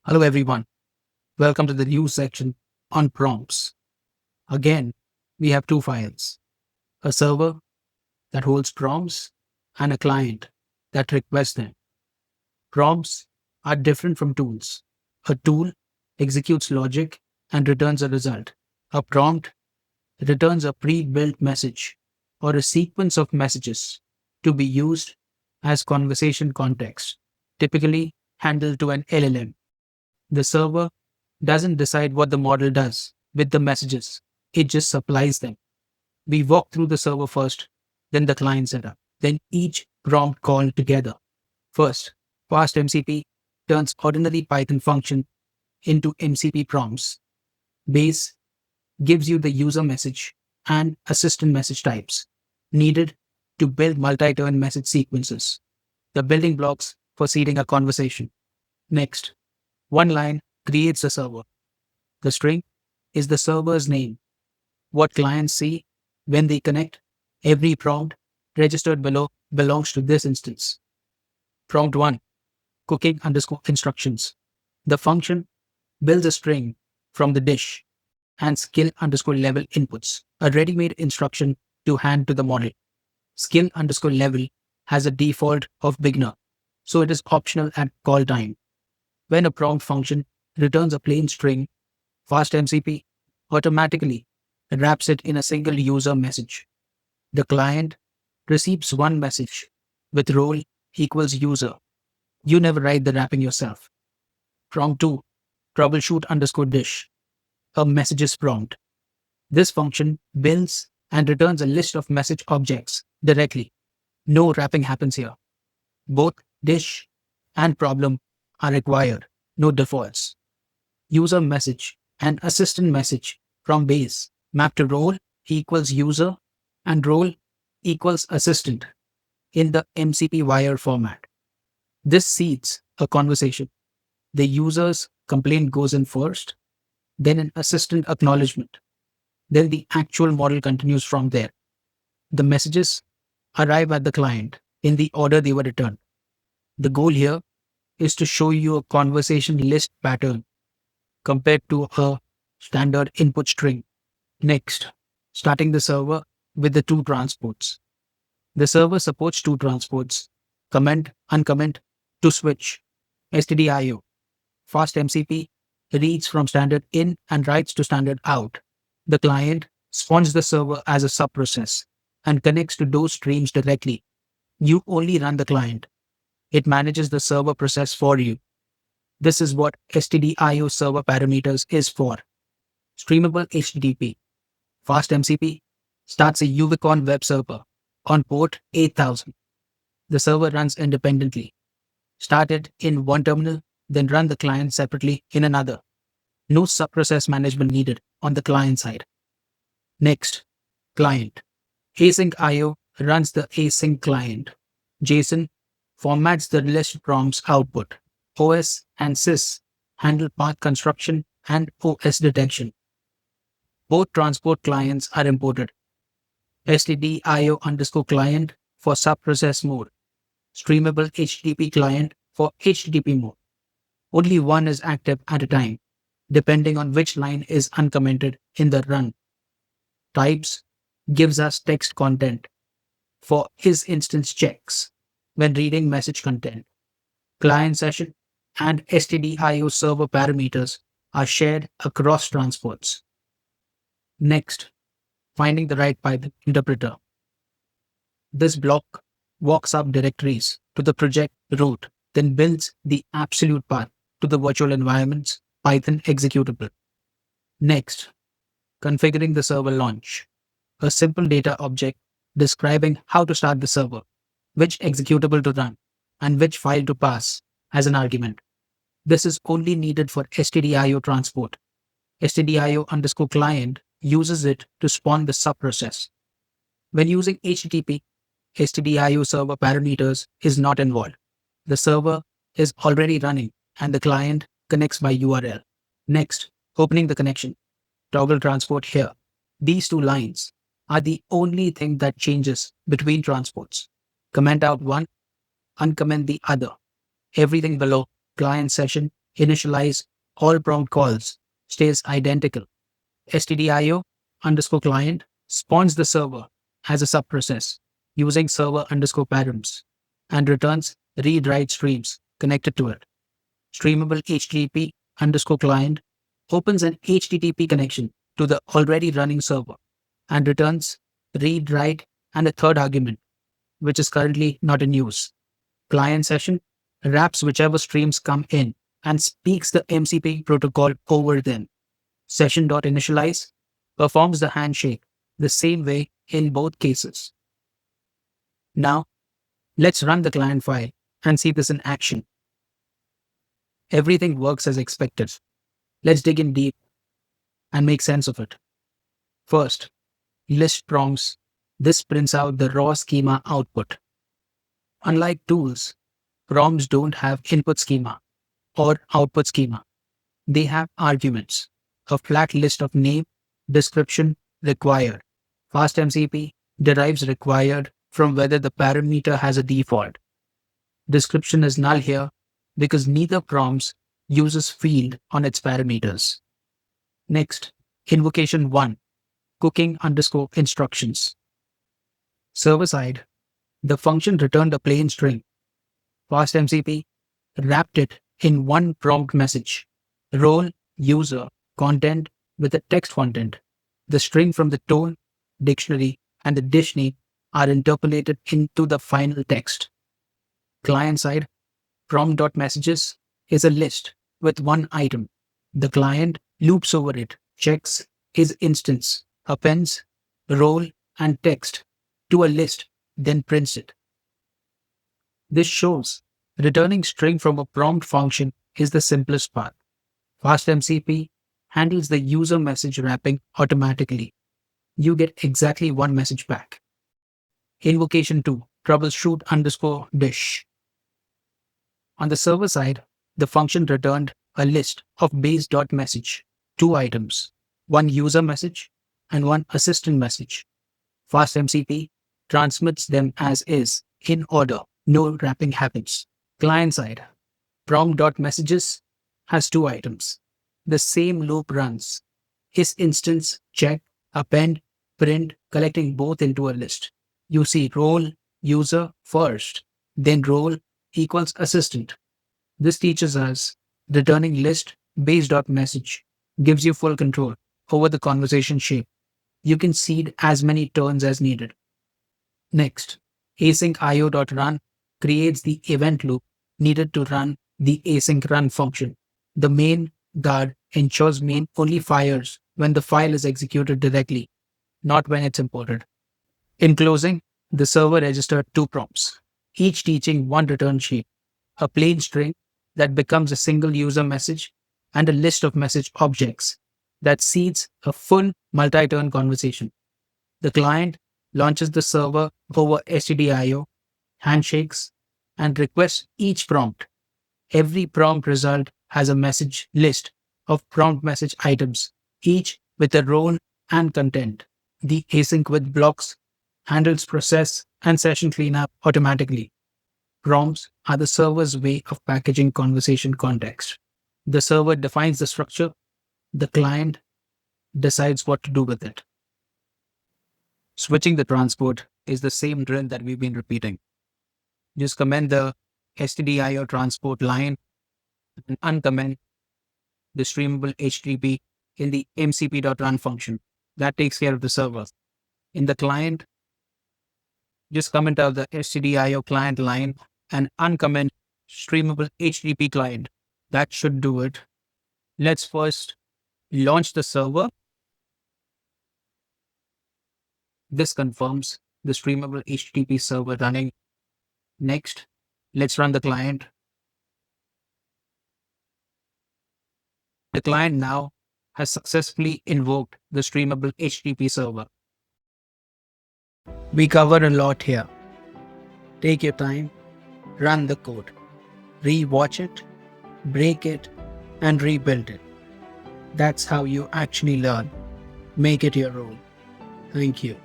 Hello everyone, welcome to the new section on prompts. Again, we have two files, a server that holds prompts and a client that requests them. Prompts are different from tools. A tool executes logic and returns a result. A prompt returns a pre-built message or a sequence of messages to be used as conversation context, typically handled to an LLM. The server doesn't decide what the model does with the messages, it just supplies them. We walk through the server first, then the client setup, then each prompt call together. First, fast MCP turns ordinary Python function into MCP prompts. Base gives you the user message and assistant message types needed to build multi-turn message sequences, the building blocks for seeding a conversation. Next, one line creates a server. The string is the server's name. What clients see when they connect, every prompt registered below belongs to this instance. Prompt 1, cooking underscore instructions. The function builds a string from the dish and skill underscore level inputs, a ready-made instruction to hand to the model. Skill underscore level has a default of beginner, so it is optional at call time. When a prompt function returns a plain string, FastMCP automatically wraps it in a single user message. The client receives one message with role equals user. You never write the wrapping yourself. Prompt 2, troubleshoot underscore dish, a messages prompt. This function builds and returns a list of message objects directly. No wrapping happens here. Both dish and problem are required, no defaults. User message and assistant message from base map to role equals user and role equals assistant in the MCP wire format. This seeds a conversation. The user's complaint goes in first, then an assistant acknowledgement. Then the actual model continues from there. The messages arrive at the client in the order they were returned. The goal here is to show you a conversation list pattern compared to a standard input string. Next, starting the server with the two transports. The server supports two transports, comment, uncomment, to switch, stdio. Fast MCP reads from standard in and writes to standard out. The client spawns the server as a subprocess and connects to those streams directly. You only run the client. It manages the server process for you. This is what stdio server parameters is for. Streamable HTTP. Fast MCP starts a UVicon web server on port 8000. The server runs independently. Start it in one terminal, then run the client separately in another. No subprocess management needed on the client side. Next, client. Async IO runs the async client. JSON formats the list prompts output. OS and sys handle path construction and OS detection. Both transport clients are imported. stdio underscore client for subprocess mode. Streamable HTTP client for HTTP mode. Only one is active at a time, depending on which line is uncommented in the run. Types gives us text content for his instance checks when reading message content. Client session and stdio server parameters are shared across transports. Next, finding the right Python interpreter. This block walks up directories to the project root, then builds the absolute path to the virtual environment's Python executable. Next, configuring the server launch. A simple data object describing how to start the server, which executable to run, and which file to pass as an argument. This is only needed for stdio transport. stdio underscore client uses it to spawn the subprocess. When using HTTP, stdio server parameters is not involved. The server is already running and the client connects by URL. Next, opening the connection. Toggle transport here. These two lines are the only thing that changes between transports. Comment out one, uncomment the other. Everything below, client session initialize all prompt calls stays identical. stdio underscore client spawns the server as a subprocess using server underscore params and returns read-write streams connected to it. Streamable HTTP underscore client opens an HTTP connection to the already running server and returns read, write, and a third argument, which is currently not in use. Client session wraps whichever streams come in and speaks the MCP protocol over them. Session.initialize performs the handshake the same way in both cases. Now, let's run the client file and see this in action. Everything works as expected. Let's dig in deep and make sense of it. First, list prompts. This prints out the raw schema output. Unlike tools, prompts don't have input schema or output schema. They have arguments, a flat list of name, description, required. FastMCP derives required from whether the parameter has a default. Description is null here because neither prompts uses field on its parameters. Next, invocation 1, cooking underscore instructions. Server side, the function returned a plain string. FastMCP wrapped it in one prompt message, role, user, content with a text content. The string from the tone, dictionary, and the dish name are interpolated into the final text. Client side, prompt.messages is a list with one item. The client loops over it, checks his instance, appends role and text to a list, then prints it. This shows returning string from a prompt function is the simplest part. FastMCP handles the user message wrapping automatically. You get exactly one message back. Invocation 2, troubleshoot underscore dish. On the server side, the function returned a list of base.Message, two items, one user message and one assistant message. FastMCP transmits them as is, in order, no wrapping happens. Client side, prompt.messages has two items. The same loop runs. His instance, check, append, print, collecting both into a list. You see role, user first, then role equals assistant. This teaches us returning list base.Message gives you full control over the conversation shape. You can seed as many turns as needed. Next, async io.run creates the event loop needed to run the async run function. The main guard ensures main only fires when the file is executed directly, not when it's imported. In closing, the server registered two prompts, each teaching one return sheet, a plain string that becomes a single user message and a list of message objects that seeds a full multi-turn conversation. The client launches the server over stdio, handshakes, and requests each prompt. Every prompt result has a message list of prompt message items, each with a role and content. The async with blocks handles process and session cleanup automatically. Prompts are the server's way of packaging conversation context. The server defines the structure, the client decides what to do with it. Switching the transport is the same drill that we've been repeating. Just comment the stdio transport line and uncomment the streamable HTTP in the mcp.run function. That takes care of the server. In the client, just comment out the stdio client line and uncomment streamable HTTP client. That should do it. Let's first launch the server. This confirms the streamable HTTP server running. Next, let's run the client. The client now has successfully invoked the streamable HTTP server. We covered a lot here. Take your time, run the code, re-watch it, break it, and rebuild it. That's how you actually learn. Make it your own. Thank you.